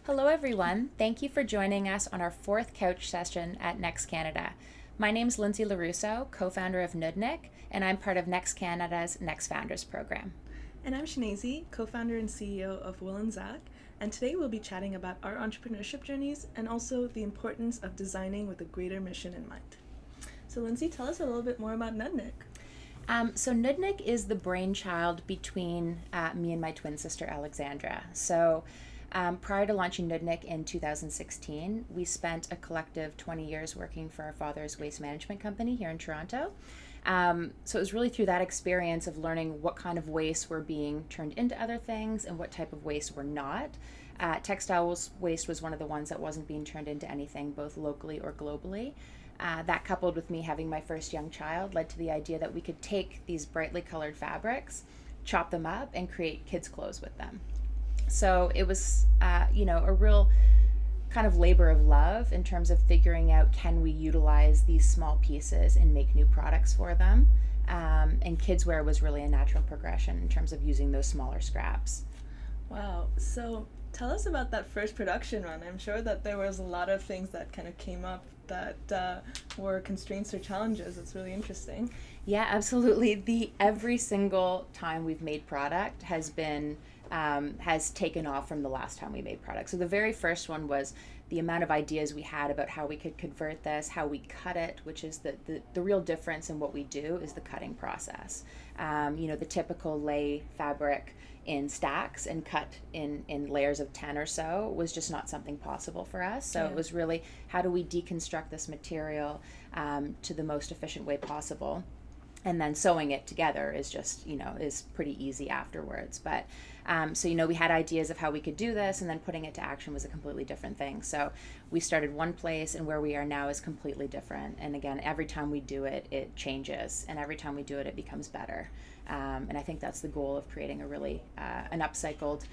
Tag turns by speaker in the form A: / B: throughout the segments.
A: Hello, everyone. Thank you for joining us on our fourth couch session at Next Canada. My name's Lindsay Lorusso, co-founder of Nudnik, and I'm part of Next Canada's Next Founders program.
B: And I'm Shonezi, co-founder and CEO of Will Zack, and today we'll be chatting about our entrepreneurship journeys and also the importance of designing with a greater mission in mind. So Lindsay, tell us a little bit more about Nudnik.
A: So Nudnik is the brainchild between me and my twin sister Alexandra. Prior to launching Nudnik in 2016, we spent a collective 20 years working for our father's waste management company here in Toronto. So it was really through that experience of learning what kind of waste were being turned into other things and what type of waste were not. Textiles waste was one of the ones that wasn't being turned into anything, both locally or globally. That coupled with me having my first young child led to the idea that we could take these brightly colored fabrics, chop them up, and create kids' clothes with them. So it was, a real kind of labor of love in terms of figuring out, can we utilize these small pieces and make new products for them? And kids wear was really a natural progression in terms of using those smaller scraps.
B: Wow. So tell us about that first production run. I'm sure that there was a lot of things that kind of came up that were constraints or challenges. It's really interesting.
A: Yeah, absolutely. Every single time we've made product has taken off from the last time we made product. So the very first one was the amount of ideas we had about how we could convert this, how we cut it, which is the real difference in what we do is the cutting process. The typical lay fabric in stacks and cut in layers of 10 or so was just not something possible for us. So It was really, how do we deconstruct this material to the most efficient way possible? And then sewing it together is just, is pretty easy afterwards. But we had ideas of how we could do this, and then putting it to action was a completely different thing. So we started one place, and where we are now is completely different. And again, every time we do it, it changes. And every time we do it, it becomes better. And I think that's the goal of creating a really, an upcycled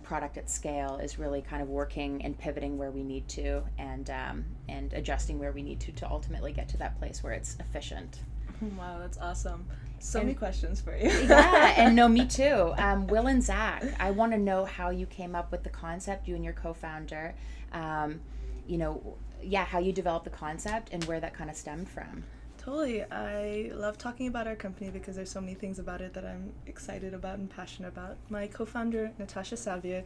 A: product at scale, is really kind of working and pivoting where we need to, and adjusting where we need to ultimately get to that place where it's efficient.
B: Wow, that's awesome. So many questions for you.
A: Yeah, and no, me too. Will and Zack, I want to know how you came up with the concept, you and your co-founder. How you developed the concept and where that kind of stemmed from.
B: Totally. I love talking about our company because there's so many things about it that I'm excited about and passionate about. My co-founder, Natasha Saviak,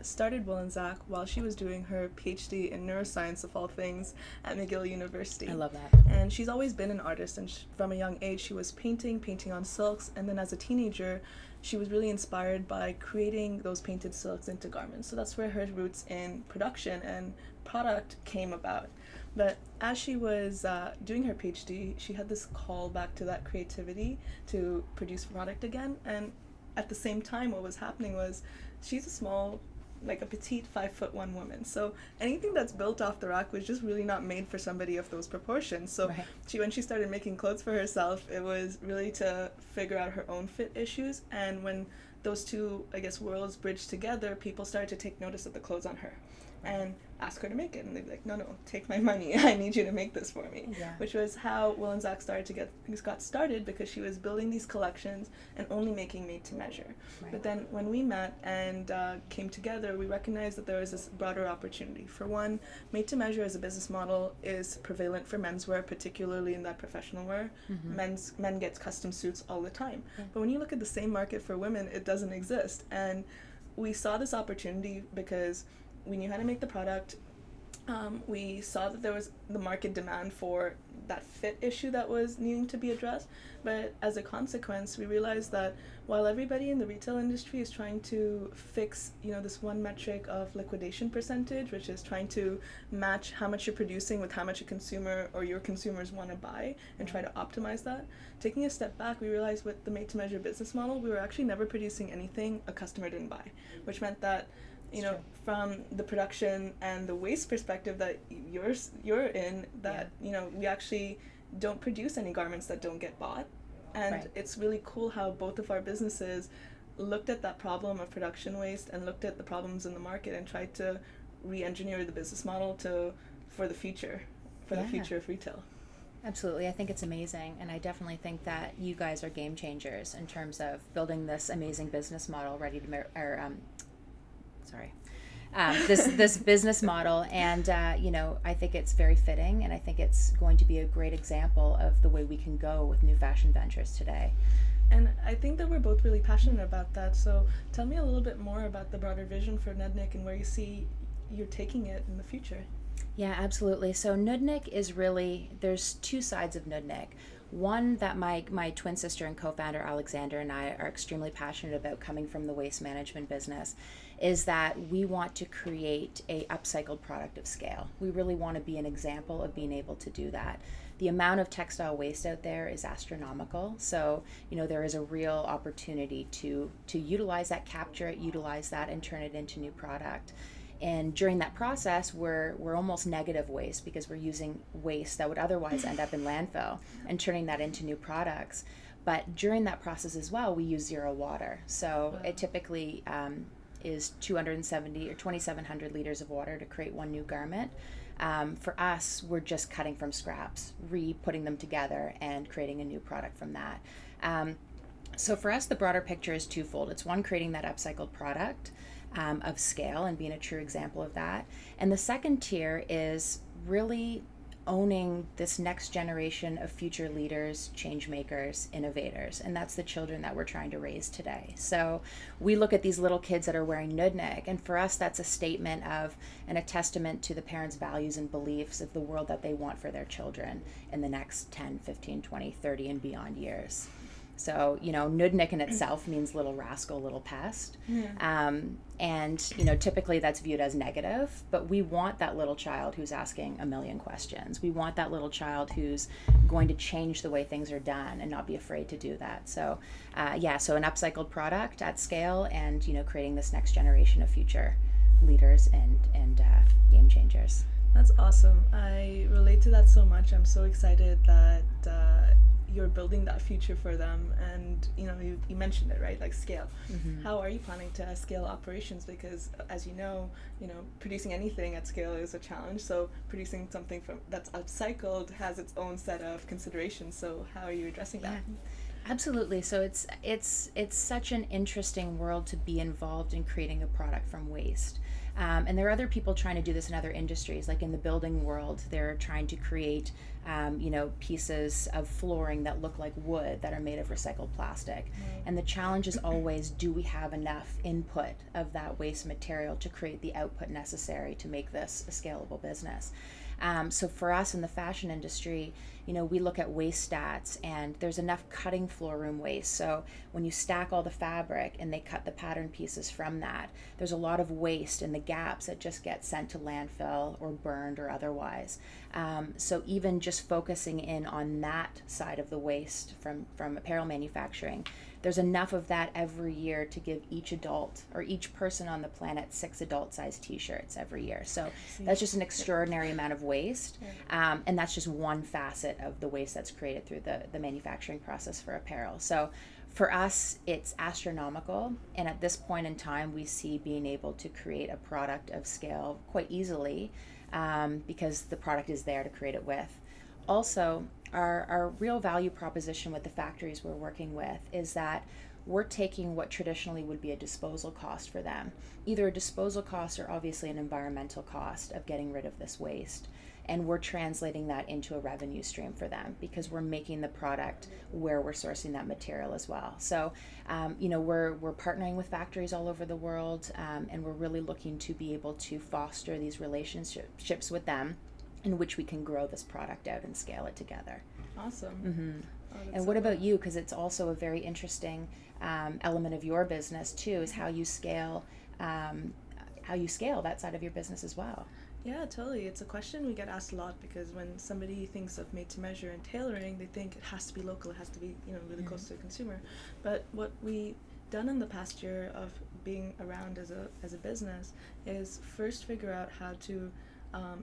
B: started Will Zack while she was doing her PhD in neuroscience, of all things, at McGill University.
A: I love that.
B: And she's always been an artist, and from a young age she was painting on silks, and then as a teenager she was really inspired by creating those painted silks into garments. So that's where her roots in production and product came about. But as she was doing her PhD, she had this call back to that creativity to produce product again. And at the same time, what was happening was she's a small, like a petite 5'1" woman. So anything that's built off the rack was just really not made for somebody of those proportions. So
A: Right.
B: when she started making clothes for herself, it was really to figure out her own fit issues. And when those two, worlds bridged together, people started to take notice of the clothes on her and ask her to make it, and they'd be like, no, take my money, I need you to make this for me.
A: Yeah.
B: Which was how Will and Zack got started, because she was building these collections and only making made to measure.
A: Right.
B: But then when we met and came together, we recognized that there was this broader opportunity. For one, made to measure as a business model is prevalent for menswear, particularly in that professional wear.
A: Mm-hmm.
B: Men get custom suits all the time.
A: Yeah.
B: But when you look at the same market for women, it doesn't exist. And we saw this opportunity because we knew how to make the product. We saw that there was the market demand for that fit issue that was needing to be addressed. But as a consequence, we realized that while everybody in the retail industry is trying to fix, this one metric of liquidation percentage, which is trying to match how much you're producing with how much a consumer or your consumers want to buy and try to optimize that, taking a step back, we realized with the made-to-measure business model, we were actually never producing anything a customer didn't buy, which meant that from the production and the waste perspective that you're in, that we actually don't produce any garments that don't get bought. And
A: Right.
B: It's really cool how both of our businesses looked at that problem of production waste and looked at the problems in the market and tried to re-engineer the business model for the future of retail.
A: Absolutely. I think it's amazing. And I definitely think that you guys are game changers in terms of building this amazing business model ready to, this business model. And I think it's very fitting, and I think it's going to be a great example of the way we can go with new fashion ventures today.
B: And I think that we're both really passionate about that. So tell me a little bit more about the broader vision for Nudnik and where you see you're taking it in the future.
A: Yeah, absolutely. So Nudnik is really, there's two sides of Nudnik. One that my twin sister and co-founder Alexander and I are extremely passionate about, coming from the waste management business, is that we want to create a upcycled product of scale. We really want to be an example of being able to do that. The amount of textile waste out there is astronomical. So, there is a real opportunity to utilize that, capture it, utilize that, and turn it into new product. And during that process, we're almost negative waste, because we're using waste that would otherwise end up in landfill and turning that into new products. But during that process as well, we use zero water. So it typically is 270 or 2,700 liters of water to create one new garment. For us, we're just cutting from scraps, putting them together, and creating a new product from that. So for us, the broader picture is twofold. It's one, creating that upcycled product of scale and being a true example of that. And the second tier is really owning this next generation of future leaders, change makers, innovators. And that's the children that we're trying to raise today. So we look at these little kids that are wearing Nudnik, and for us, that's a statement of and a testament to the parents' values and beliefs of the world that they want for their children in the next 10, 15, 20, 30, and beyond years. So, Nudnik in itself means little rascal, little pest. Yeah. And, typically that's viewed as negative, but we want that little child who's asking a million questions. We want that little child who's going to change the way things are done and not be afraid to do that. So, so an upcycled product at scale, and, creating this next generation of future leaders and game changers.
B: That's awesome. I relate to that so much. I'm so excited that you're building that future for them. And you mentioned it, right? Like scale. Mm-hmm. How are you planning to scale operations? Because as you know, producing anything at scale is a challenge. So producing something that's upcycled has its own set of considerations. So how are you addressing that?
A: Yeah. Absolutely. So it's such an interesting world to be involved in creating a product from waste. And there are other people trying to do this in other industries, like in the building world. They're trying to create, pieces of flooring that look like wood that are made of recycled plastic. Mm. And the challenge is always, do we have enough input of that waste material to create the output necessary to make this a scalable business? So for us in the fashion industry, we look at waste stats, and there's enough cutting floor room waste. So when you stack all the fabric and they cut the pattern pieces from that, there's a lot of waste in the gaps that just get sent to landfill or burned or otherwise. So even just focusing in on that side of the waste from apparel manufacturing, there's enough of that every year to give each adult or each person on the planet 6 adult-sized t-shirts every year. So that's just an extraordinary amount of waste. Yeah. And that's just one facet of the waste that's created through the manufacturing process for apparel. So for us, it's astronomical. And at this point in time, we see being able to create a product of scale quite easily, because the product is there to create it with. Also, our real value proposition with the factories we're working with is that we're taking what traditionally would be a disposal cost for them, either a disposal cost or obviously an environmental cost of getting rid of this waste, and we're translating that into a revenue stream for them, because we're making the product where we're sourcing that material as well. So, we're partnering with factories all over the world, and we're really looking to be able to foster these relationships with them, in which we can grow this product out and scale it together.
B: Awesome.
A: Mm-hmm. And what about you? Because it's also a very interesting element of your business too, is how you scale that side of your business as well.
B: Yeah, totally. It's a question we get asked a lot, because when somebody thinks of made to measure and tailoring, they think it has to be local, it has to be really close to the consumer. But what we done in the past year of being around as a business is first figure out how to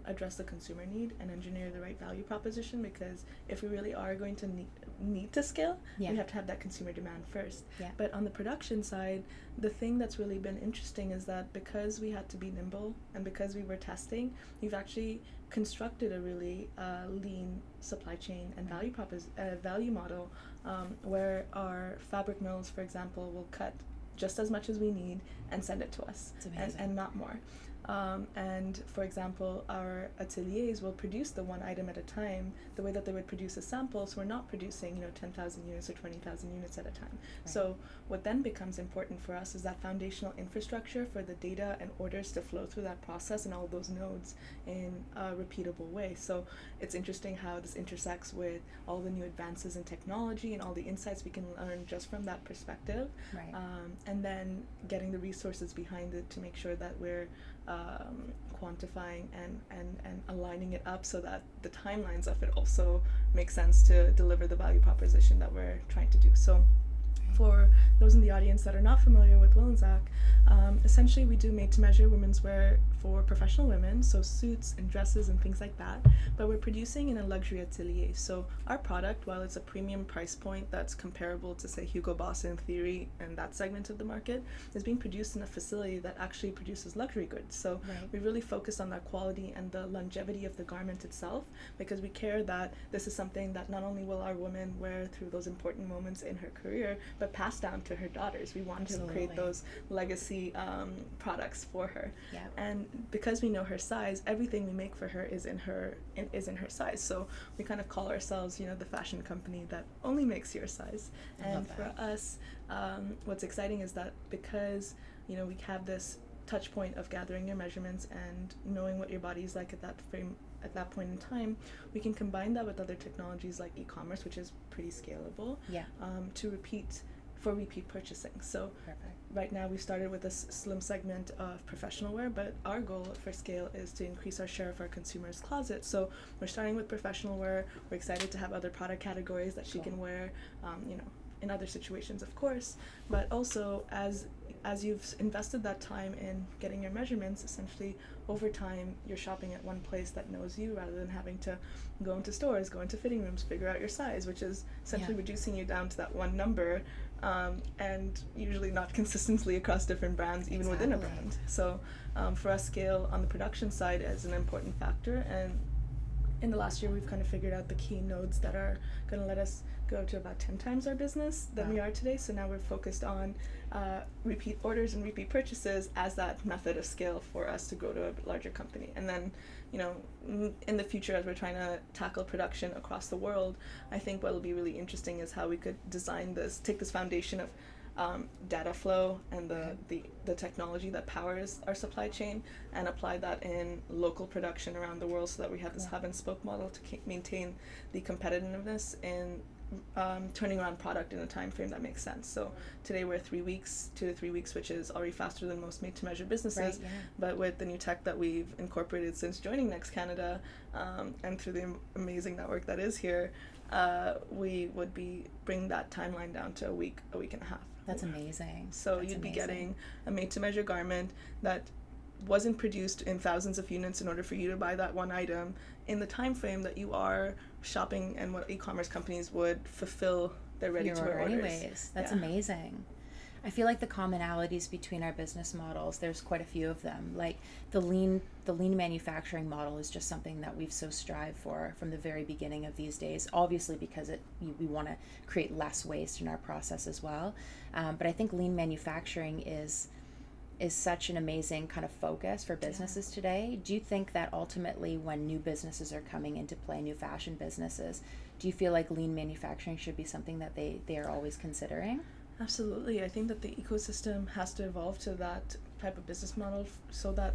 B: address the consumer need and engineer the right value proposition, because if we really are going to need to scale, we have to have that consumer demand first. Yeah. But on the production side, the thing that's really been interesting is that because we had to be nimble and because we were testing, we've actually constructed a really lean supply chain and value model, where our fabric mills, for example, will cut just as much as we need and send it to us, and not more. And for example, our ateliers will produce the one item at a time, the way that they would produce a sample. So we're not producing, 10,000 units or 20,000 units at a time.
A: Right.
B: So what then becomes important for us is that foundational infrastructure for the data and orders to flow through that process and all those nodes in a repeatable way. So it's interesting how this intersects with all the new advances in technology and all the insights we can learn just from that perspective.
A: Right.
B: And then getting the resources behind it to make sure that we're quantifying and aligning it up so that the timelines of it also make sense to deliver the value proposition that we're trying to do. So for those in the audience that are not familiar with Will Zack, essentially we do made-to-measure women's wear for professional women, so suits and dresses and things like that, but we're producing in a luxury atelier. So our product, while it's a premium price point that's comparable to, say, Hugo Boss in theory and that segment of the market, is being produced in a facility that actually produces luxury goods. So we really focus on that quality and the longevity of the garment itself, because we care that this is something that not only will our woman wear through those important moments in her career, but pass down to her daughters. We want to create those legacy products for her.
A: Yep.
B: And because we know her size, everything we make for her is in her size. So we kind of call ourselves, the fashion company that only makes your size. And for us, what's exciting is that because we have this touch point of gathering your measurements and knowing what your body is like at that point in time, we can combine that with other technologies like e-commerce, which is pretty scalable, to repeat purchasing. So right now we started with a slim segment of professional wear, but our goal for scale is to increase our share of our consumers' closet. So we're starting with professional wear. We're excited to have other product categories that she can wear, in other situations, of course, but also as you've invested that time in getting your measurements, essentially over time you're shopping at one place that knows you rather than having to go into stores, go into fitting rooms, figure out your size, which is essentially reducing you down to that one number, and usually not consistently across different brands, even within a brand. So for us, scale on the production side is an important factor, and in the last year we've kind of figured out the key nodes that are going to let us go to about 10 times our business than we are today. So now we're focused on repeat orders and repeat purchases as that method of scale for us to grow to a larger company. And then, in the future, as we're trying to tackle production across the world, I think what will be really interesting is how we could take this foundation of data flow and the technology that powers our supply chain and apply that in local production around the world so that we have this hub and spoke model to maintain the competitiveness in turning around product in a time frame that makes sense. So today we're 2 to 3 weeks, which is already faster than most made-to-measure businesses. But with the new tech that we've incorporated since joining Next Canada, and through the amazing network that is here, we would be bringing that timeline down to a week and a half.
A: That's amazing.
B: So you'd be getting a made-to-measure garment that wasn't produced in thousands of units in order for you to buy that one item in the time frame that you are shopping and what e-commerce companies would fulfill their ready-to-wear orders.
A: Anyways, that's amazing. I feel like the commonalities between our business models, there's quite a few of them. Like the lean manufacturing model is just something that we've so strived for from the very beginning of these days, obviously because we want to create less waste in our process as well. But I think lean manufacturing is such an amazing kind of focus for businesses today. Do you think that ultimately when new businesses are coming into play, new fashion businesses, do you feel like lean manufacturing should be something that they are always considering?
B: Absolutely. I think that the ecosystem has to evolve to that type of business model so that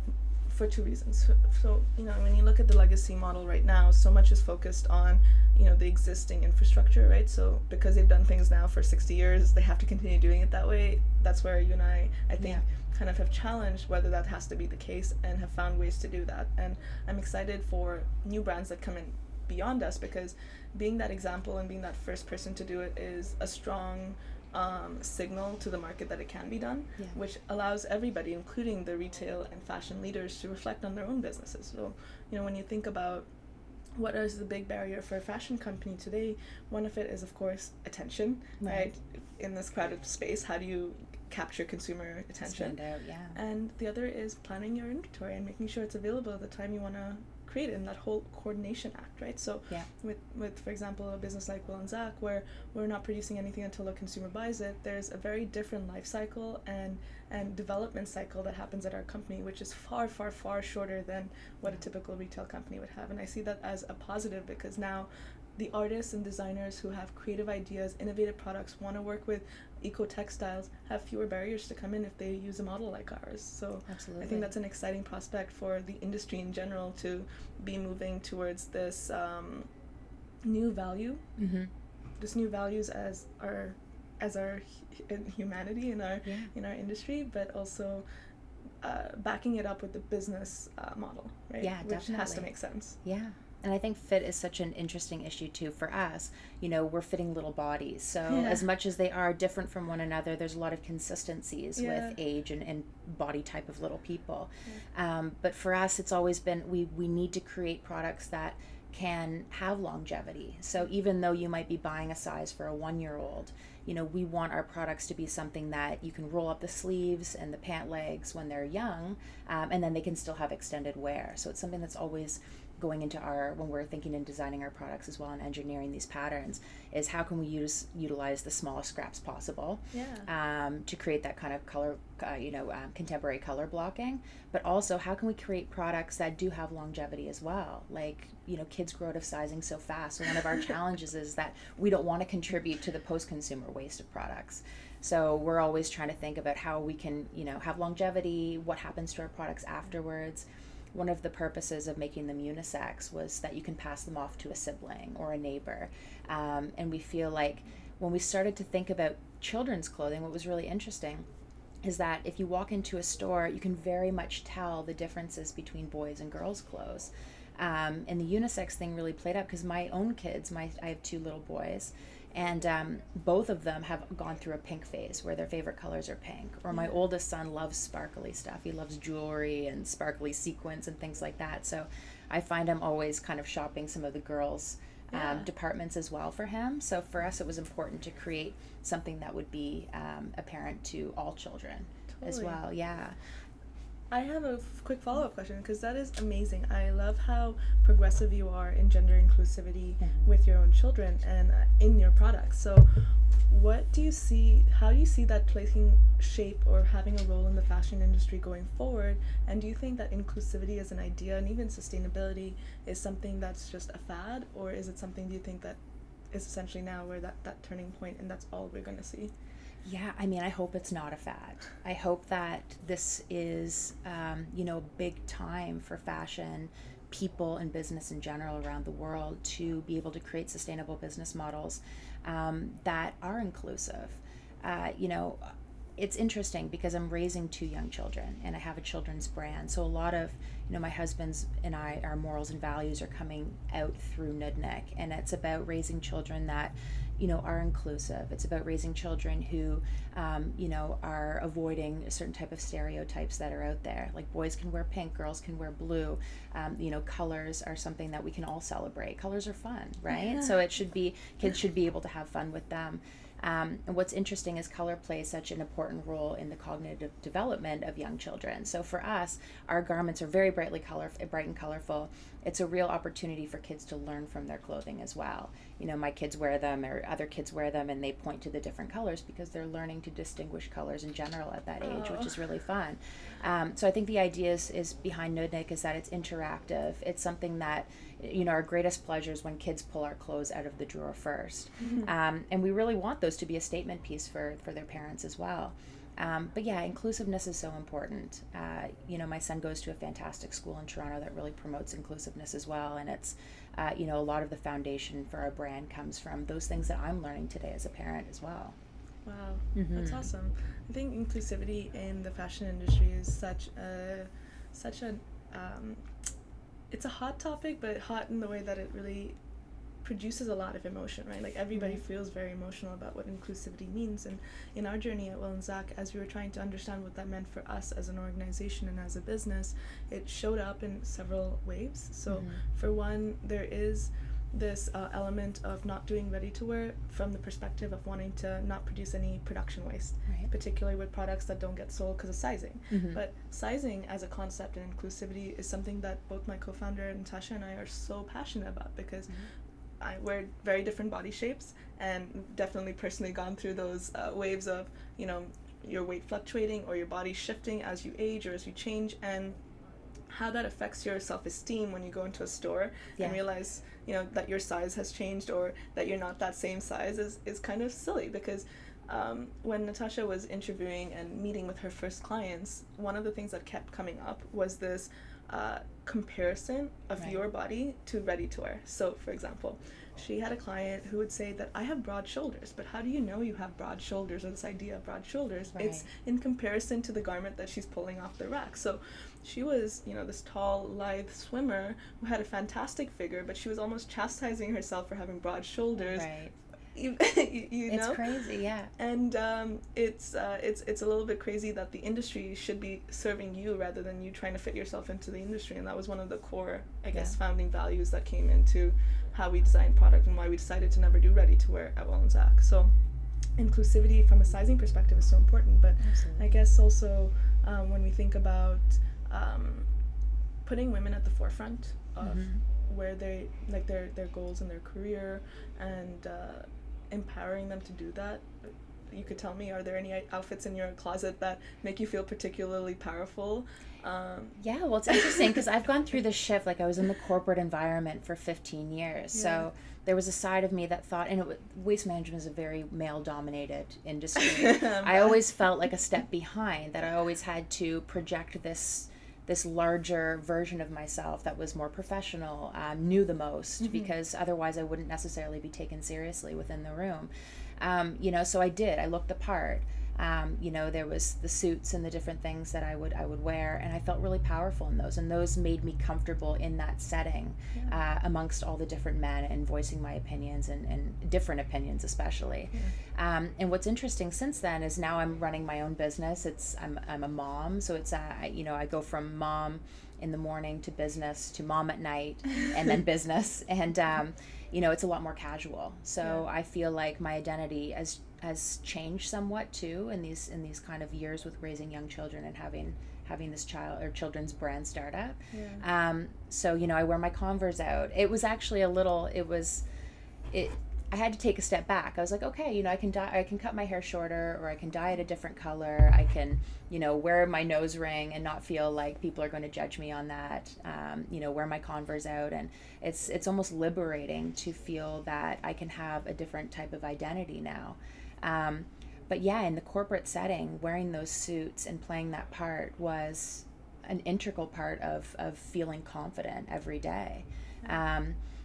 B: for two reasons. So, when you look at the legacy model right now, so much is focused on, the existing infrastructure, right? So because they've done things now for 60 years, they have to continue doing it that way. That's where you and I think, kind of have challenged whether that has to be the case and have found ways to do that. And I'm excited for new brands that come in beyond us, because being that example and being that first person to do it is a strong signal to the market that it can be done, which allows everybody, including the retail and fashion leaders, to reflect on their own businesses. So, when you think about what is the big barrier for a fashion company today, one of it is, of course, attention, right? In this crowded space, how do you capture consumer attention?
A: Stand out,
B: And the other is planning your inventory and making sure it's available at the time you want to created, and that whole coordination act, right? So with for example a business like Will Zack, where we're not producing anything until a consumer buys it, there's a very different life cycle and development cycle that happens at our company, which is far, far, far shorter than what a typical retail company would have. And I see that as a positive, because now the artists and designers who have creative ideas, innovative products, want to work with eco textiles, have fewer barriers to come in if they use a model like ours. So
A: Absolutely.
B: I think that's an exciting prospect for the industry in general, to be moving towards this new value, this new values as our humanity in our industry, but also backing it up with the business model, right?
A: Yeah,
B: which
A: definitely
B: has to make sense.
A: Yeah. And I think fit is such an interesting issue too for us. We're fitting little bodies. So as much as they are different from one another, there's a lot of consistencies with age and body type of little people. But for us, it's always been, we need to create products that can have longevity. So even though you might be buying a size for a 1-year-old, we want our products to be something that you can roll up the sleeves and the pant legs when they're young, and then they can still have extended wear. So it's something that's always going into when we're thinking and designing our products as well and engineering these patterns, is how can we utilize the smallest scraps possible to create that kind of color, contemporary color blocking, but also how can we create products that do have longevity as well? Like, kids grow out of sizing so fast. So one of our challenges is that we don't want to contribute to the post-consumer waste of products. So we're always trying to think about how we can, have longevity, what happens to our products afterwards. One of the purposes of making them unisex was that you can pass them off to a sibling or a neighbor. And we feel like when we started to think about children's clothing, what was really interesting is that if you walk into a store, you can very much tell the differences between boys and girls' clothes. And the unisex thing really played up because my own kids, I have 2 little boys, and both of them have gone through a pink phase where their favorite colors are pink. Or my oldest son loves sparkly stuff. He loves jewelry and sparkly sequins and things like that. So I find I'm always kind of shopping some of the girls' departments as well for him. So for us, it was important to create something that would be apparent to all children as well. Yeah.
B: I have a quick follow-up question, because that is amazing. I love how progressive you are in gender inclusivity with your own children and in your products. So how do you see that taking shape or having a role in the fashion industry going forward? And do you think that inclusivity as an idea, and even sustainability, is something that's just a fad, or is it something, do you think, that is essentially now where that turning point and that's all we're going to see?
A: Yeah, I mean, I hope it's not a fad. I hope that this is, a big time for fashion people and business in general around the world to be able to create sustainable business models that are inclusive. It's interesting because I'm raising 2 young children and I have a children's brand. So a lot of, my husband's and our morals and values are coming out through Nudnik, and it's about raising children that, are inclusive. It's about raising children who, are avoiding a certain type of stereotypes that are out there. Like boys can wear pink, girls can wear blue. Colors are something that we can all celebrate. Colors are fun, right? Yeah. So kids should be able to have fun with them. And what's interesting is color plays such an important role in the cognitive development of young children. So for us, our garments are very bright and colorful. It's a real opportunity for kids to learn from their clothing as well. My kids wear them, or other kids wear them, and they point to the different colors because they're learning to distinguish colors in general at that age, which is really fun. So I think the idea is behind Nudnik is that it's interactive. It's something that, our greatest pleasure is when kids pull our clothes out of the drawer first. And we really want those to be a statement piece for their parents as well. But yeah, inclusiveness is so important. My son goes to a fantastic school in Toronto that really promotes inclusiveness as well. And it's, a lot of the foundation for our brand comes from those things that I'm learning today as a parent as well.
B: Wow, that's awesome. I think inclusivity in the fashion industry is such a it's a hot topic, but hot in the way that it really produces a lot of emotion, right? Like everybody feels very emotional about what inclusivity means. And in our journey at Will Zack, as we were trying to understand what that meant for us as an organization and as a business, it showed up in several waves. So for one, there is this element of not doing ready-to-wear from the perspective of wanting to not produce any production waste,
A: Right.
B: particularly with products that don't get sold because of sizing.
A: Mm-hmm.
B: But sizing as a concept and inclusivity is something that both my co-founder Natasha and I are so passionate about, because I wear very different body shapes, and definitely personally gone through those waves of, you know, your weight fluctuating or your body shifting as you age or as you change, and how that affects your self-esteem when you go into a store and realize, you know, that your size has changed or that you're not that same size is kind of silly. Because when Natasha was interviewing and meeting with her first clients, one of the things that kept coming up was this comparison of your body to ready-to-wear. So, for example, she had a client who would say that I have broad shoulders, but how do you know you have broad shoulders, or this idea of broad shoulders?
A: Right.
B: It's in comparison to the garment that she's pulling off the rack. So she was, you know, this tall, lithe swimmer who had a fantastic figure, but she was almost chastising herself for having broad shoulders.
A: Right.
B: You know?
A: It's crazy, yeah.
B: And it's a little bit crazy that the industry should be serving you rather than you trying to fit yourself into the industry. And that was one of the core, I guess, founding values that came into how we designed product and why we decided to never do ready-to-wear at Will Zack. So inclusivity from a sizing perspective is so important. But
A: Absolutely.
B: I guess also when we think about putting women at the forefront of where they, like, their goals in their career, and empowering them to do that. You could tell me, are there any outfits in your closet that make you feel particularly powerful?
A: Yeah, well, it's interesting because I've gone through this shift. Like, I was in the corporate environment for 15 years. So there was a side of me that thought, and waste management is a very male-dominated industry. I always felt like a step behind, that I always had to project this larger version of myself that was more professional, knew the most, because otherwise I wouldn't necessarily be taken seriously within the room. You know, so I looked the part. You know, there was the suits and the different things that I would wear, and I felt really powerful in those, and those made me comfortable in that setting, amongst all the different men, and voicing my opinions and different opinions especially. And what's interesting since then is now I'm running my own business. I'm a mom, so it's you know, I go from mom in the morning to business to mom at night, and then business, and you know, it's a lot more casual. So I feel like my identity has changed somewhat too in these kind of years with raising young children and having this children's brand startup. So, you know, I wear my Converse out. It was actually I had to take a step back. I was like, okay, you know, I can cut my hair shorter, or I can dye it a different color. I can, you know, wear my nose ring and not feel like people are going to judge me on that. You know, wear my Converse out, and it's almost liberating to feel that I can have a different type of identity now. But yeah, in the corporate setting, wearing those suits and playing that part was an integral part of feeling confident every day.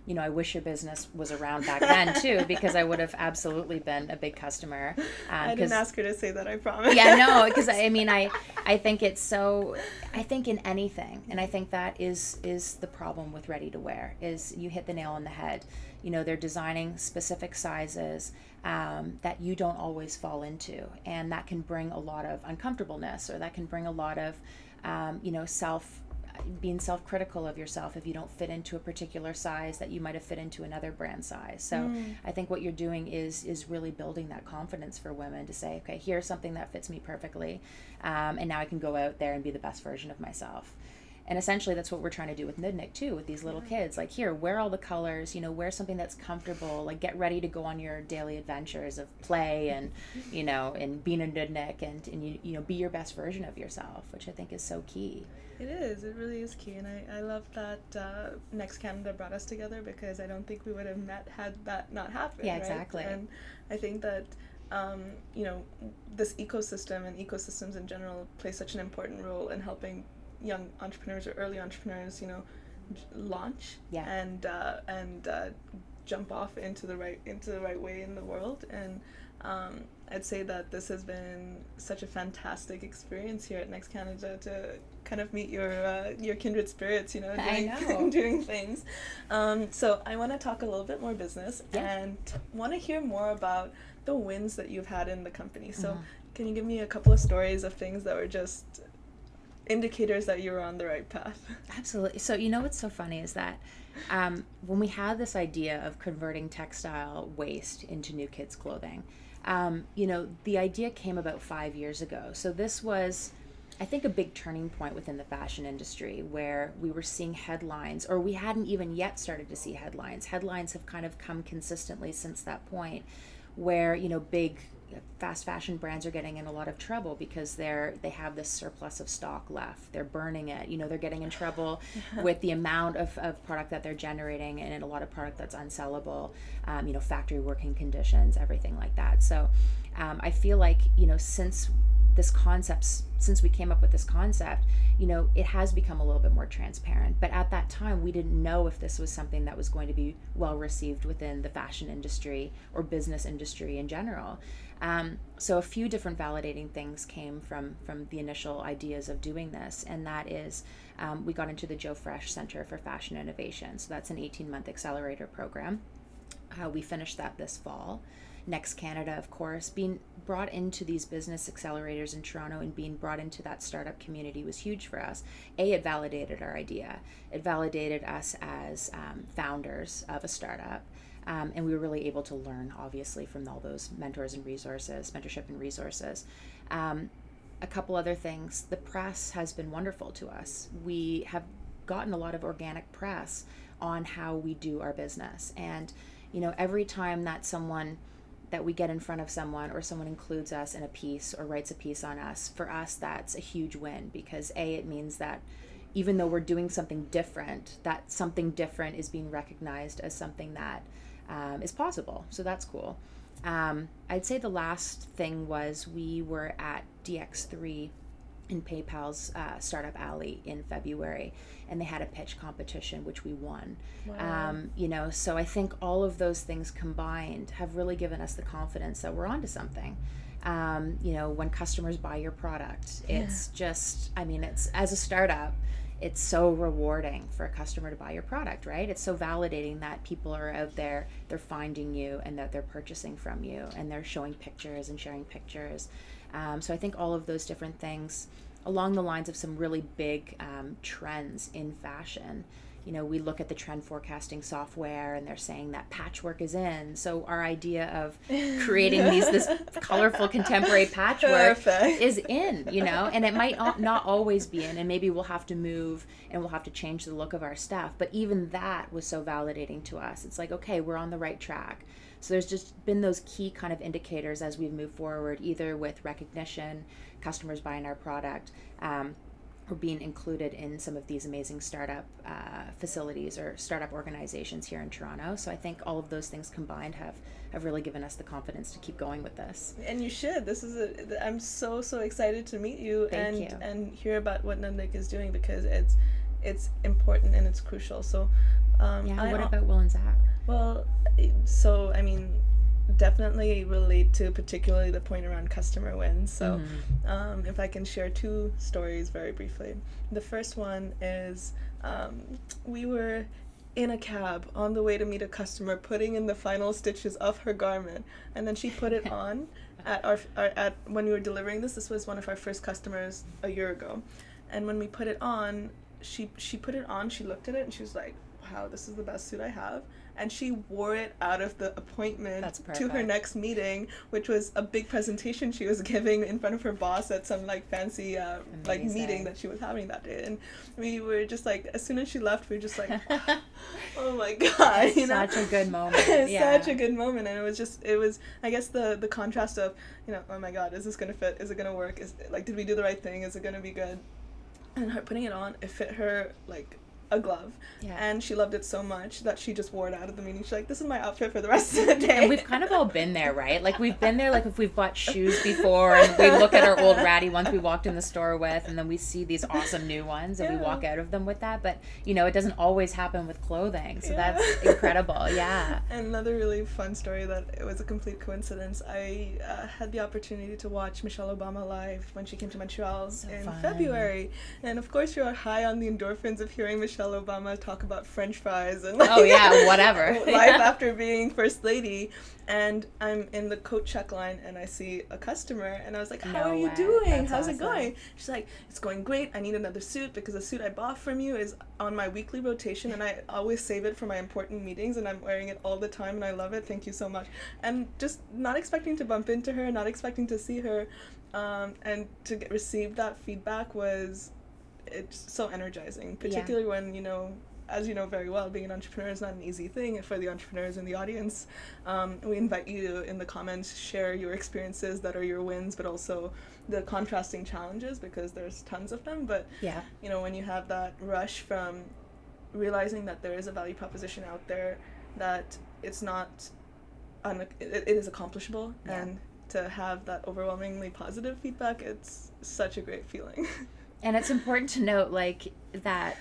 A: You know, I wish your business was around back then too, because I would have absolutely been a big customer.
B: I didn't ask her to say that, I promise.
A: Yeah, no, because I mean, I think it's so, I think in anything, and I think that is the problem with ready to wear, is you hit the nail on the head. You know, they're designing specific sizes that you don't always fall into, and that can bring a lot of uncomfortableness, or that can bring a lot of, you know, being self-critical of yourself if you don't fit into a particular size that you might have fit into another brand size. So I think what you're doing is really building that confidence for women to say, okay, here's something that fits me perfectly, and now I can go out there and be the best version of myself. And essentially that's what we're trying to do with Nudnik too, with these little kids. Like, here, wear all the colors, you know, wear something that's comfortable, like get ready to go on your daily adventures of play and, you know, and being a Nudnik, and you know, be your best version of yourself, which I think is so key.
B: It is. It really is key. And I love that Next Canada brought us together, because I don't think we would have met had that not happened.
A: Yeah,
B: right?
A: exactly.
B: And I think that, you know, this ecosystem and ecosystems in general play such an important role in helping young entrepreneurs or early entrepreneurs, you know, launch and jump off into the right way in the world. And I'd say that this has been such a fantastic experience here at Next Canada to kind of meet your kindred spirits, you know, doing things. So I want to talk a little bit more business and want to hear more about the wins that you've had in the company. So can you give me a couple of stories of things that were just indicators that you were on the right path?
A: Absolutely. So, what's so funny is that when we had this idea of converting textile waste into new kids' clothing, the idea came about 5 years ago. So this was, I think, a big turning point within the fashion industry where we were seeing headlines, or we hadn't even yet started to see headlines. Headlines have kind of come consistently since that point where, big fast fashion brands are getting in a lot of trouble because they have this surplus of stock left. They're burning it. They're getting in trouble with the amount of product that they're generating, and a lot of product that's unsellable, factory working conditions, everything like that. So I feel like, since we came up with this concept, it has become a little bit more transparent. But at that time, we didn't know if this was something that was going to be well received within the fashion industry or business industry in general. So a few different validating things came from the initial ideas of doing this, and that is we got into the Joe Fresh Center for Fashion Innovation. So that's an 18-month accelerator program. We finished that this fall. Next Canada, of course, being brought into these business accelerators in Toronto and being brought into that startup community was huge for us. It validated our idea. It validated us as founders of a startup. And we were really able to learn, obviously, from all those mentorship and resources. A couple other things. The press has been wonderful to us. We have gotten a lot of organic press on how we do our business. And, every time that we get in front of someone or someone includes us in a piece or writes a piece on us, for us, that's a huge win because it means that even though we're doing something different, that something different is being recognized as something that is possible. So that's cool. I'd say the last thing was we were at DX3 in PayPal's Startup Alley in February, and they had a pitch competition, which we won. Wow. So I think all of those things combined have really given us the confidence that we're onto something. When customers buy your product, it's just, it's, as a startup, it's so rewarding for a customer to buy your product, right? It's so validating that people are out there, they're finding you, and that they're purchasing from you, and they're showing pictures and sharing pictures. So I think all of those different things along the lines of some really big trends in fashion. We look at the trend forecasting software and they're saying that patchwork is in. So our idea of creating this colorful contemporary patchwork is in, and it might not always be in, and maybe we'll have to move and we'll have to change the look of our stuff. But even that was so validating to us. It's like, okay, we're on the right track. So there's just been those key kind of indicators as we've moved forward, either with recognition, customers buying our product, or being included in some of these amazing startup facilities or startup organizations here in Toronto. So I think all of those things combined have really given us the confidence to keep going with this.
B: And you should. I'm so excited to meet you.
A: Thank you.
B: And hear about what Nudnik is doing because it's important and it's crucial. So
A: what about Will Zack?
B: Well, so definitely relate to particularly the point around customer wins. So if I can share two stories very briefly. The first one is we were in a cab on the way to meet a customer putting in the final stitches of her garment, and then she put it on at when we were delivering this was one of our first customers a year ago, and when we put it on, she put it on, she looked at it and she was like, wow, this is the best suit I have. And she wore it out of the appointment to her next meeting, which was a big presentation she was giving in front of her boss at some fancy meeting that she was having that day. And we were just like, as soon as she left, we were just like, oh my God,
A: Such a good moment.
B: Such a good moment. And it was I guess the contrast of, oh my God, is this gonna fit? Is it gonna work? Did we do the right thing? Is it gonna be good? And her putting it on, it fit her like a glove, and she loved it so much that she just wore it out of the meeting. She's like, this is my outfit for the rest of the day.
A: And we've kind of all been there, right? Like we've been there, like if we've bought shoes before and we look at our old ratty ones we walked in the store with, and then we see these awesome new ones and we walk out of them with that. But it doesn't always happen with clothing, so that's incredible. And
B: another really fun story that it was a complete coincidence. I had the opportunity to watch Michelle Obama live when she came to Montreal in February, and of course you're high on the endorphins of hearing Michelle Michelle Obama talk about French fries and
A: oh yeah, whatever.
B: life after being first lady. And I'm in the coat check line and I see a customer and I was like, how are you doing?
A: That's
B: How's
A: awesome.
B: it going? She's like, it's going great. I need another suit because the suit I bought from you is on my weekly rotation and I always save it for my important meetings and I'm wearing it all the time and I love it. Thank you so much. And just not expecting to bump into her, not expecting to see her, and to receive that feedback it's so energizing, particularly when, as you know very well, being an entrepreneur is not an easy thing. For the entrepreneurs in the audience, we invite you to, in the comments, share your experiences that are your wins, but also the contrasting challenges, because there's tons of them. But
A: yeah,
B: when you have that rush from realizing that there is a value proposition out there, that it's not, it is accomplishable, and to have that overwhelmingly positive feedback, it's such a great feeling.
A: And it's important to note, that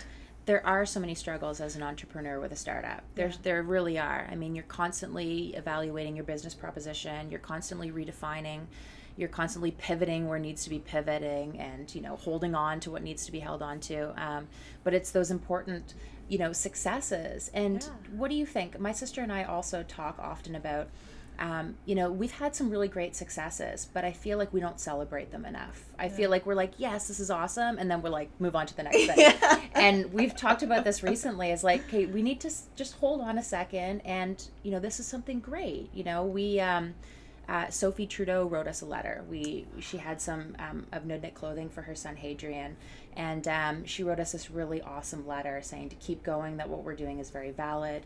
A: there are so many struggles as an entrepreneur with a startup. There really are. I mean, you're constantly evaluating your business proposition. You're constantly redefining. You're constantly pivoting where needs to be pivoting, and holding on to what needs to be held on to. But it's those important, successes. And what do you think? My sister and I also talk often about. We've had some really great successes, but I feel like we don't celebrate them enough. I feel like we're like, yes, this is awesome. And then we're like, move on to the next thing. And we've talked about this recently. It's like, okay, we need to just hold on a second. And, this is something great. Sophie Trudeau wrote us a letter. She had some of Nudnik clothing for her son, Hadrian. And she wrote us this really awesome letter saying to keep going, that what we're doing is very valid.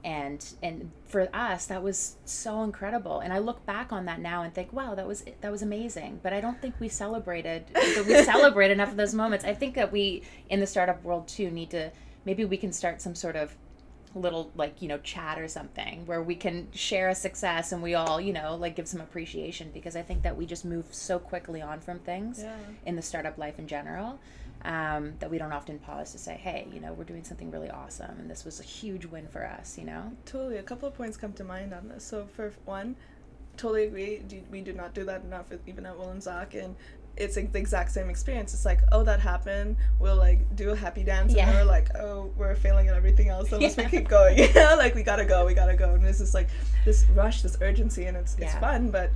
A: And for us, that was so incredible. And I look back on that now and think, wow, that was amazing. But I don't think we celebrate enough of those moments. I think that we, in the startup world too, need to, maybe we can start some sort of little chat or something where we can share a success and we all give some appreciation, because I think that we just move so quickly on from things in the startup life in general. That we don't often pause to say, hey, we're doing something really awesome and this was a huge win for us,
B: Totally. A couple of points come to mind on this. So for one, totally agree. We do not do that enough, even at Will Zack, and it's the exact same experience. It's like, oh, that happened. We'll do a happy dance, and we're like, oh, we're failing at everything else, so let's keep going. We gotta go. And it's just this rush, this urgency, and it's fun, but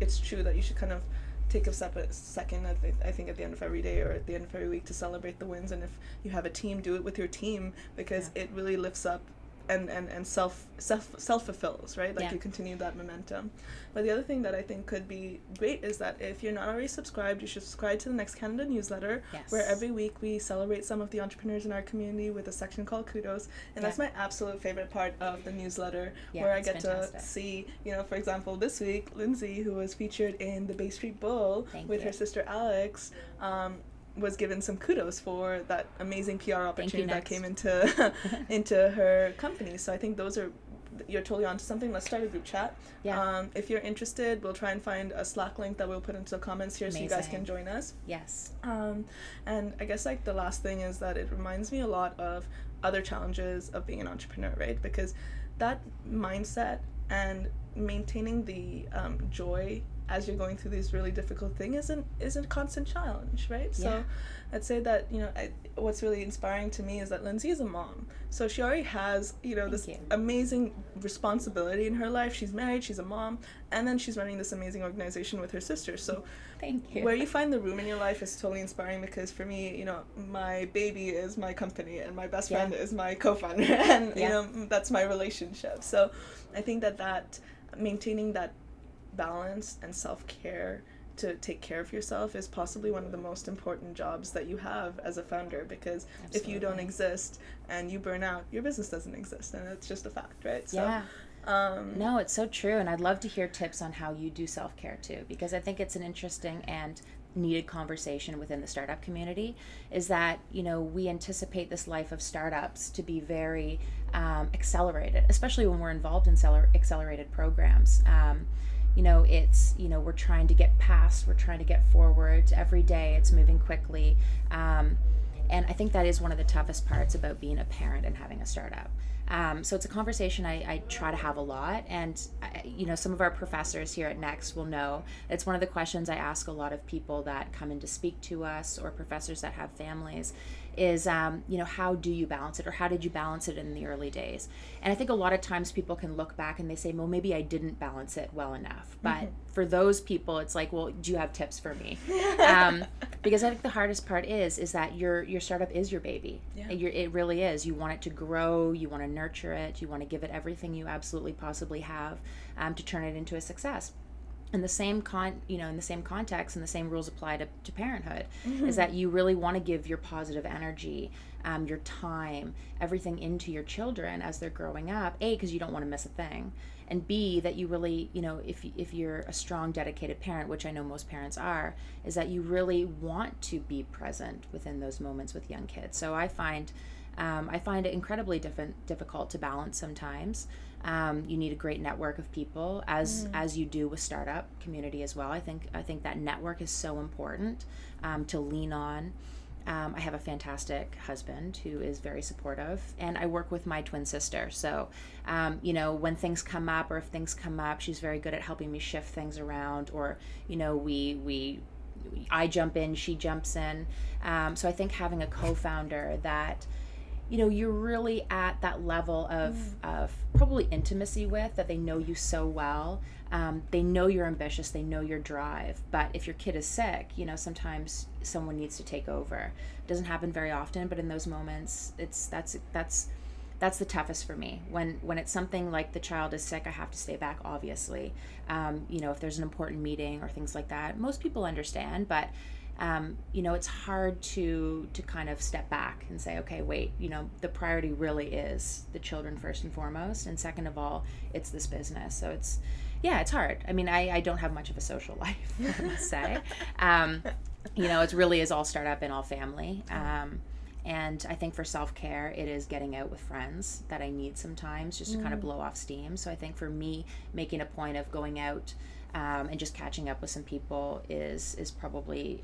B: it's true that you should kind of take a second, I think, at the end of every day or at the end of every week to celebrate the wins. And if you have a team, do it with your team, because it really lifts up and self-fulfills, right? You continue that momentum. But the other thing that I think could be great is that if you're not already subscribed, you should subscribe to the Next Canada newsletter, where every week we celebrate some of the entrepreneurs in our community with a section called Kudos. And that's my absolute favorite part of the newsletter, where I get to see, for example, this week, Lindsay, who was featured in the Bay Street Bull with her sister Alex, was given some kudos for that amazing PR opportunity that came into her company. So I think you're totally onto something. Let's start a group chat. If you're interested, we'll try and find a Slack link that we'll put into the comments here, so you guys can join us.
A: Yes.
B: And I guess the last thing is that it reminds me a lot of other challenges of being an entrepreneur, right? Because that mindset and maintaining the joy as you're going through these really difficult things is a constant challenge, right? So I'd say that, what's really inspiring to me is that Lindsay is a mom. So she already has, this amazing responsibility in her life. She's married, she's a mom, and then she's running this amazing organization with her sister. So
A: thank you.
B: Where you find the room in your life is totally inspiring, because for me, my baby is my company and my best friend is my co-founder, and, that's my relationship. So I think that maintaining that balance and self-care to take care of yourself is possibly one of the most important jobs that you have as a founder, because if you don't exist and you burn out, your business doesn't exist, and it's just a fact, right? So,
A: no, it's so true, and I'd love to hear tips on how you do self-care too, because I think it's an interesting and needed conversation within the startup community, is that we anticipate this life of startups to be very accelerated, especially when we're involved in accelerated programs. It's, we're trying to get past, we're trying to get forward every day. It's moving quickly. And I think that is one of the toughest parts about being a parent and having a startup. So it's a conversation I try to have a lot, and some of our professors here at Next will know it's one of the questions I ask a lot of people that come in to speak to us, or professors that have families, is how do you balance it, or how did you balance it in the early days? And I think a lot of times people can look back and they say, well, maybe I didn't balance it well enough. But for those people, it's like, well, do you have tips for me? Because I think the hardest part is that your startup is your baby. Yeah. It really is. You want it to grow. You want to nurture it. You want to give it everything you absolutely possibly have to turn it into a success. And the same in the same context and the same rules apply to parenthood, is that you really want to give your positive energy, your time, everything into your children as they're growing up. A, because you don't want to miss a thing, and B, that you really, if you're a strong, dedicated parent, which I know most parents are, is that you really want to be present within those moments with young kids. So I find it incredibly difficult to balance sometimes. You need a great network of people, as you do with startup community as well. I think that network is so important to lean on. I have a fantastic husband who is very supportive, and I work with my twin sister. So, when things come up, or if things come up, she's very good at helping me shift things around, or, I jump in, she jumps in. So I think having a co-founder that, you're really at that level of probably intimacy with, that they know you so well. They know you're ambitious, they know your drive, but if your kid is sick, sometimes someone needs to take over. It doesn't happen very often, but in those moments, that's the toughest for me. When it's something like the child is sick, I have to stay back, obviously. If there's an important meeting or things like that, most people understand, but it's hard to kind of step back and say, okay, wait, the priority really is the children first and foremost, and second of all, it's this business. So it's hard. I mean, I don't have much of a social life, I must say. It really is all startup and all family. And I think for self-care, it is getting out with friends that I need sometimes just to kind of blow off steam. So I think for me, making a point of going out and just catching up with some people is probably,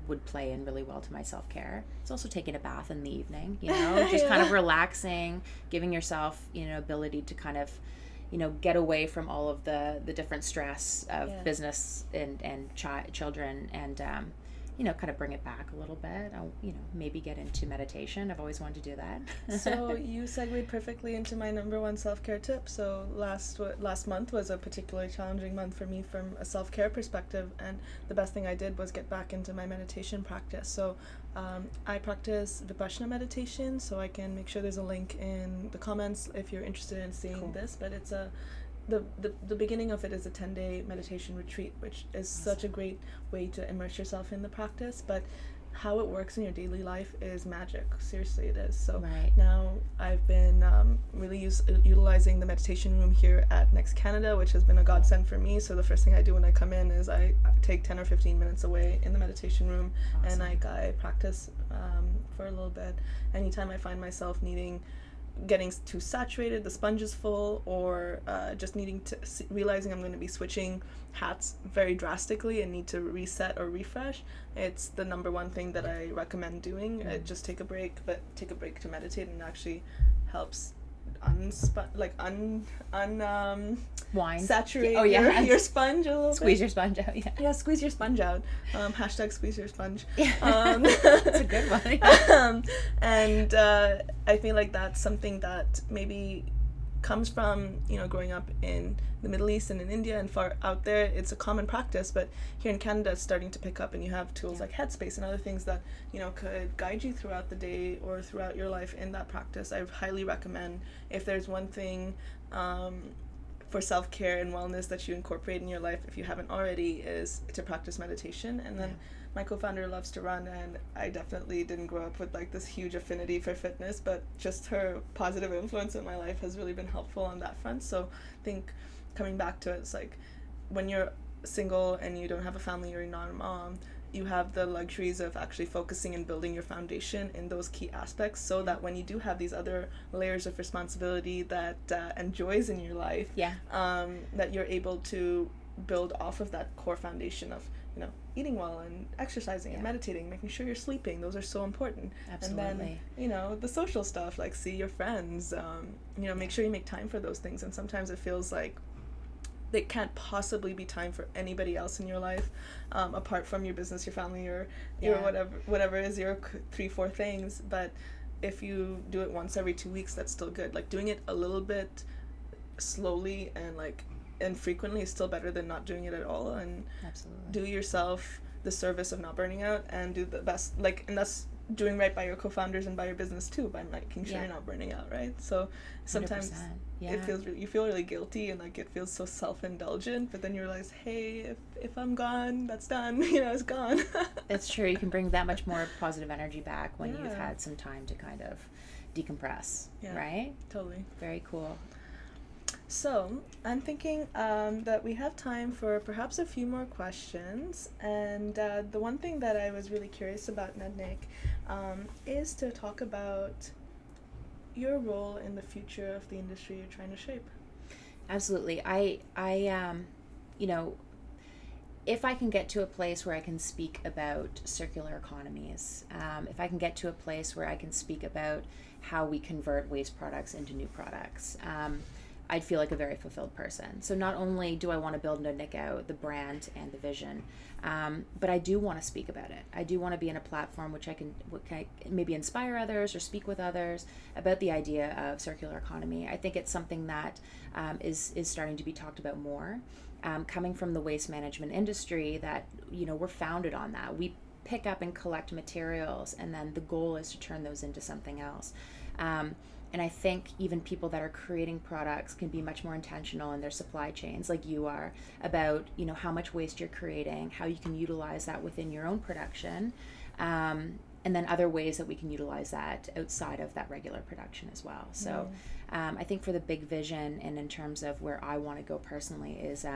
A: would play in really well to my self-care. It's also taking a bath in the evening, just kind of relaxing, giving yourself, ability to kind of, get away from all of the different stress of business and children, and, kind of bring it back a little bit. I'll, maybe get into meditation. I've always wanted to do that.
B: So you segued perfectly into my number one self-care tip. So last month was a particularly challenging month for me from a self-care perspective, and the best thing I did was get back into my meditation practice. So I practice Vipassana meditation, so I can make sure there's a link in the comments if you're interested in seeing this, but it's the beginning of it is a 10-day meditation retreat, which is such a great way to immerse yourself in the practice, but how it works in your daily life is magic. Seriously, it is. So now I've been really utilizing the meditation room here at Next Canada, which has been a godsend for me. So the first thing I do when I come in is I take 10 or 15 minutes away in the meditation room, and I practice for a little bit. Anytime I find myself getting too saturated, the sponge is full, or just realizing I'm going to be switching hats very drastically and need to reset or refresh, it's the number one thing that I recommend doing. Just take a break, but take a break to meditate, and actually helps saturate your sponge a little bit.
A: Squeeze your sponge out,
B: Yeah, squeeze your sponge out. Hashtag squeeze your sponge.
A: That's a good one.
B: And I feel like that's something that maybe comes from, growing up in the Middle East and in India and far out there. It's a common practice, but here in Canada it's starting to pick up, and you have tools like Headspace and other things that, could guide you throughout the day or throughout your life in that practice. I highly recommend, if there's one thing for self-care and wellness that you incorporate in your life, if you haven't already, is to practice meditation. And then my co-founder loves to run, and I definitely didn't grow up with this huge affinity for fitness, but just her positive influence in my life has really been helpful on that front. So I think coming back to it, it's like when you're single and you don't have a family, or you're not a mom, you have the luxuries of actually focusing and building your foundation in those key aspects, so that when you do have these other layers of responsibility and joys in your life, that you're able to build off of that core foundation of eating well and exercising and meditating, making sure you're sleeping. Those are so important.
A: Absolutely.
B: And then, the social stuff, like see your friends, make sure you make time for those things. And sometimes it feels like there can't possibly be time for anybody else in your life, apart from your business, your family, or your whatever is your 3-4 things. But if you do it once every 2 weeks, that's still good. Like doing it a little bit slowly and frequently is still better than not doing it at all. And
A: Absolutely.
B: do yourself the service of not burning out, and do the best, and that's doing right by your co-founders and by your business too, by making sure you're not burning out, right? So sometimes you feel really guilty, and like it feels so self-indulgent, but then you realize, hey, if I'm gone, that's done. It's gone.
A: It's true. You can bring that much more positive energy back when you've had some time to kind of decompress, right?
B: Totally.
A: Very cool.
B: So I'm thinking that we have time for perhaps a few more questions, and the one thing that I was really curious about, Nudnik, is to talk about your role in the future of the industry you're trying to shape.
A: Absolutely. I if I can get to a place where I can speak about circular economies, if I can get to a place where I can speak about how we convert waste products into new products, I'd feel like a very fulfilled person. So not only do I want to build Nudnik out, the brand and the vision, but I do want to speak about it. I do want to be in a platform which I can maybe inspire others or speak with others about the idea of circular economy. I think it's something that is starting to be talked about more. Coming from the waste management industry, that we're founded on that. We pick up and collect materials, and then the goal is to turn those into something else. And I think even people that are creating products can be much more intentional in their supply chains, like you are, about how much waste you're creating, how you can utilize that within your own production, and then other ways that we can utilize that outside of that regular production as well. So I think for the big vision, and in terms of where I want to go personally, is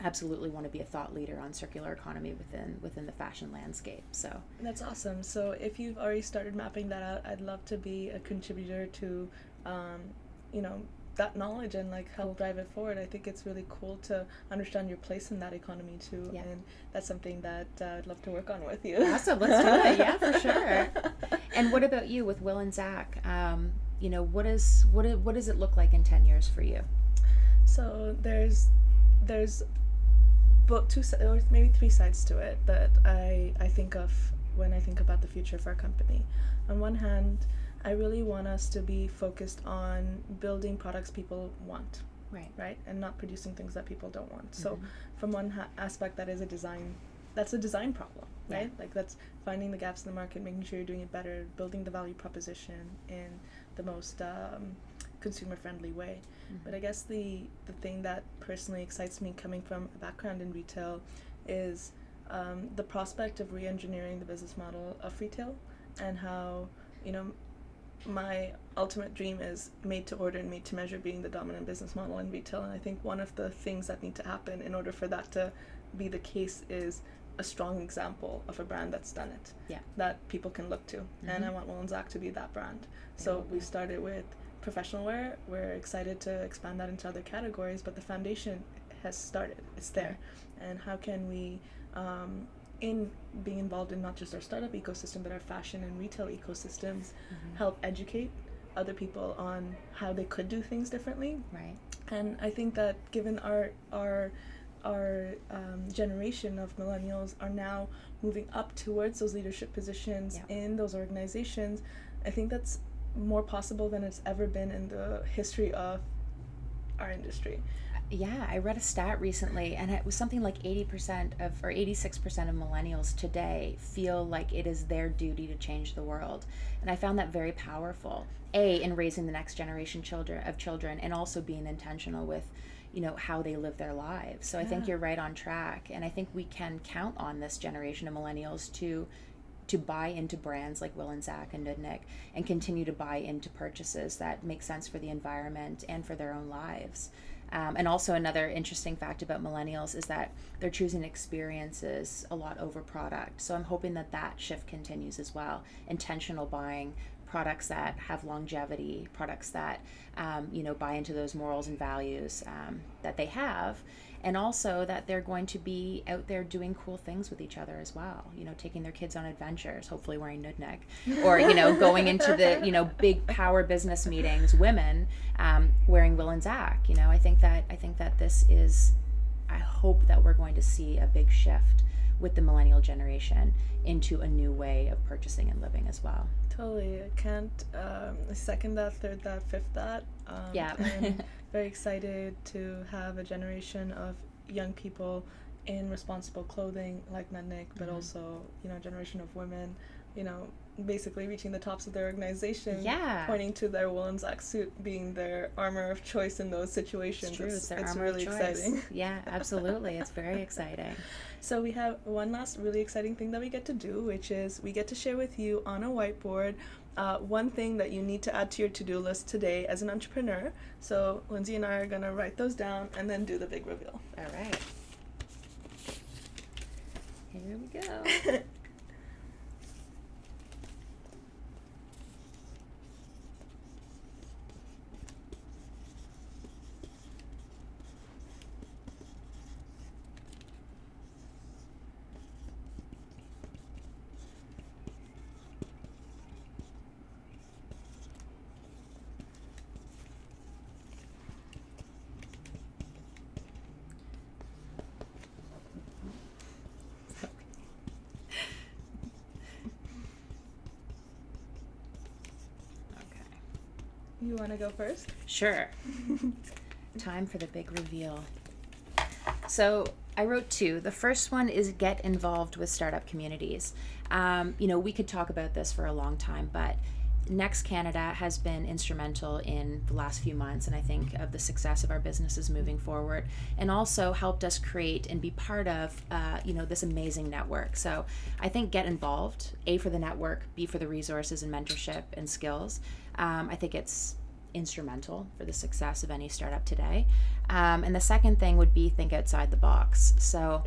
A: absolutely want to be a thought leader on circular economy within the fashion landscape. So
B: that's awesome. So if you've already started mapping that out, I'd love to be a contributor to that knowledge and help drive it forward. I think it's really cool to understand your place in that economy too, and that's something that I'd love to work on with you.
A: Awesome. Let's do it. Yeah, for sure. And what about you with Will and Zack? What does it look like in 10 years for you?
B: So there's both 2 or maybe 3 sides to it that I think of when I think about the future of our company. On one hand, I really want us to be focused on building products people want, right, and not producing things that people don't want. So from one aspect, that's a design problem, right? That's finding the gaps in the market, making sure you're doing it better, building the value proposition in the most consumer-friendly way. But I guess the thing that personally excites me, coming from a background in retail, is the prospect of re-engineering the business model of retail, and how my ultimate dream is made to order and made to measure being the dominant business model in retail. And I think one of the things that need to happen in order for that to be the case is a strong example of a brand that's done it, that people can look to. And I want Will and Zack to be that brand. So we started with professional wear. We're excited to expand that into other categories, but the foundation has started. It's there. And how can we, in being involved in not just our startup ecosystem, but our fashion and retail ecosystems, help educate other people on how they could do things differently.
A: Right.
B: And I think that given our generation of millennials are now moving up towards those leadership positions in those organizations, I think that's more possible than it's ever been in the history of our industry.
A: Yeah, I read a stat recently, and it was something like 86% of millennials today feel like it is their duty to change the world. And I found that very powerful, in raising the next generation of children, and also being intentional with how they live their lives. So I think you're right on track, and I think we can count on this generation of millennials to buy into brands like Will and Zack and Nudnik, and continue to buy into purchases that make sense for the environment and for their own lives. And also another interesting fact about millennials is that they're choosing experiences a lot over product. So I'm hoping that shift continues as well. Intentional buying, products that have longevity, products that buy into those morals and values that they have, and also that they're going to be out there doing cool things with each other as well, taking their kids on adventures, hopefully wearing Nudnik, or going into the big power business meetings, women wearing Will and Zack. I think that this is, I hope that we're going to see a big shift with the millennial generation into a new way of purchasing and living as well.
B: Totally. I can't second that, third that, fifth that.
A: Yeah.
B: I'm very excited to have a generation of young people in responsible clothing like Nudnik, but also, a generation of women, basically reaching the tops of their organization, pointing to their Will and Zack suit being their armor of choice in those situations.
A: It's true. It's their
B: it's
A: armor
B: really
A: of choice.
B: Exciting.
A: Yeah, absolutely. It's very exciting.
B: So we have one last really exciting thing that we get to do, which is we get to share with you on a whiteboard one thing that you need to add to your to-do list today as an entrepreneur. So Lindsay and I are going to write those down and then do the big reveal.
A: All right. Here we go.
B: You want to go first?
A: Sure. Time for the big reveal. So I wrote 2. The first one is get involved with startup communities. We could talk about this for a long time, but Next Canada has been instrumental in the last few months, and I think of the success of our businesses moving forward, and also helped us create and be part of, this amazing network. So I think get involved, A, for the network, B, for the resources and mentorship and skills. I think it's instrumental for the success of any startup today. And the second thing would be think outside the box. So,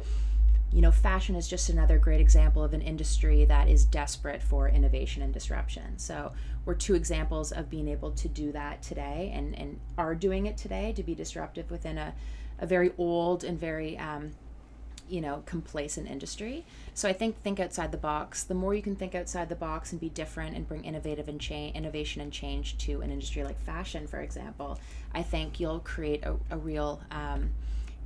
A: fashion is just another great example of an industry that is desperate for innovation and disruption. So we're 2 examples of being able to do that today and are doing it today to be disruptive within a very old and very complacent industry. So I think outside the box. The more you can think outside the box and be different and bring innovation and change to an industry like fashion, for example, I think you'll create a real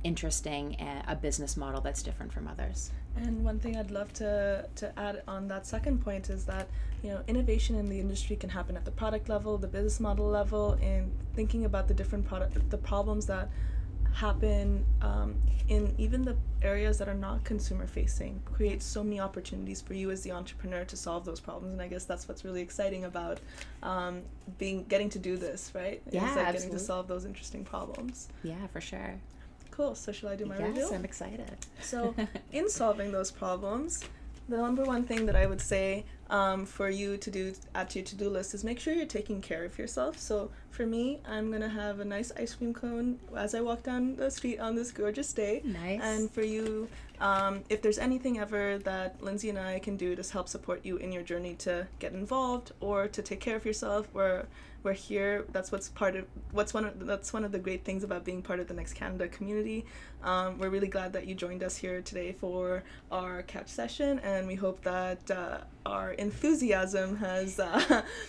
A: interesting a business model that's different from others.
B: And one thing I'd love to add on that second point is that innovation in the industry can happen at the product level, the business model level, and thinking about the problems that happen in even the areas that are not consumer facing creates so many opportunities for you as the entrepreneur to solve those problems. And I guess that's what's really exciting about getting to do this, right?
A: Yeah,
B: it's like
A: absolutely.
B: Getting to solve those interesting problems.
A: Yeah, for sure.
B: Cool. So shall I do my reveal?
A: Yes, I'm excited.
B: So in solving those problems, the number one thing that I would say for you to add to your to-do list is make sure you're taking care of yourself. So for me, I'm going to have a nice ice cream cone as I walk down the street on this gorgeous day.
A: Nice.
B: And for you, if there's anything ever that Lindsay and I can do to help support you in your journey to get involved or to take care of yourself, we're here. That's one of the great things about being part of the Next Canada community. We're really glad that you joined us here today for our couch session, and we hope that our enthusiasm has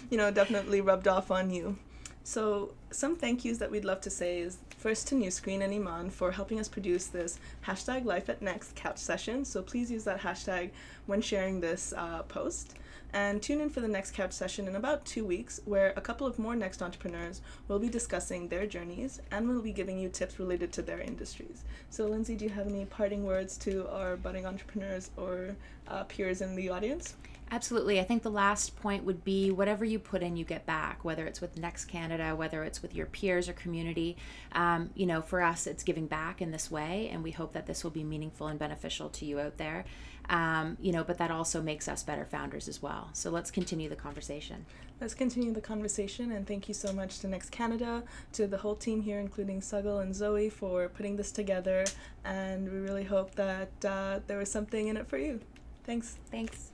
B: definitely rubbed off on you. So some thank yous that we'd love to say is first to Nuscreen and Iman for helping us produce this #LifeAtNext couch session. So please use that hashtag when sharing this post. And tune in for the next couch session in about 2 weeks, where a couple of more Next entrepreneurs will be discussing their journeys and will be giving you tips related to their industries. So Lindsay, do you have any parting words to our budding entrepreneurs or peers in the audience?
A: Absolutely. I think the last point would be whatever you put in, you get back, whether it's with Next Canada, whether it's with your peers or community. For us, it's giving back in this way, and we hope that this will be meaningful and beneficial to you out there. But that also makes us better founders as well. So let's continue the conversation.
B: Let's continue the conversation, and thank you so much to Next Canada, to the whole team here, including Suggle and Zoe, for putting this together, and we really hope that there was something in it for you. Thanks.
A: Thanks.